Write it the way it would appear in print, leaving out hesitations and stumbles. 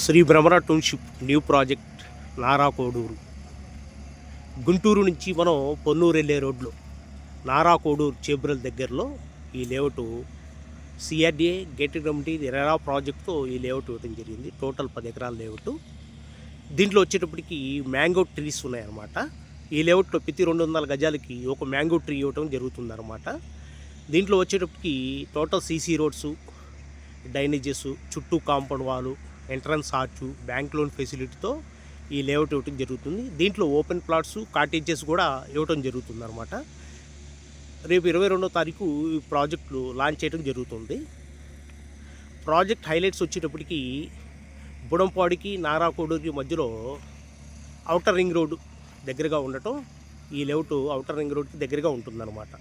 Shri Bhramara township new project Narakoduru. Guntur నుంచి మనం పొన్నూరు వెళ్ళే రోడ్లో నారాకోడూరు చేబ్రల్ దగ్గరలో ఈ layout CRDA gated committee RERA ప్రాజెక్ట్తో ఈ లేఅవుట్ ఇవ్వడం జరిగింది. టోటల్ 10 ఎకరాల లేఅవుట్. దీంట్లో వచ్చేటప్పటికి మ్యాంగో ట్రీస్ ఉన్నాయన్నమాట. ఈ లేఅవుట్లో ప్రతి 200 గజాలకి ఒక మ్యాంగో ట్రీ ఇవ్వడం జరుగుతుందన్నమాట. దీంట్లో వచ్చేటప్పటికి టోటల్ సీసీ రోడ్సు, డ్రైనేజెస్, చుట్టూ compound wall, entrance arch, bank loan ఫెసిలిటీతో ఈ లేఅవుట్ ఇవ్వటం జరుగుతుంది. దీంట్లో ఓపెన్ ప్లాట్స్, కాటేజెస్ కూడా ఇవ్వటం జరుగుతుంది అనమాట. రేపు 22వ తారీఖు ఈ ప్రాజెక్టులు లాంచ్ చేయడం జరుగుతుంది. ప్రాజెక్ట్ హైలైట్స్ వచ్చేటప్పటికి బుడంపాడికి నారాకోడూరుకి మధ్యలో ఔటర్ రింగ్ రోడ్డు దగ్గరగా ఉండటం, ఈ లేఅవుట్ ఔటర్ రింగ్ రోడ్కి దగ్గరగా ఉంటుందన్నమాట.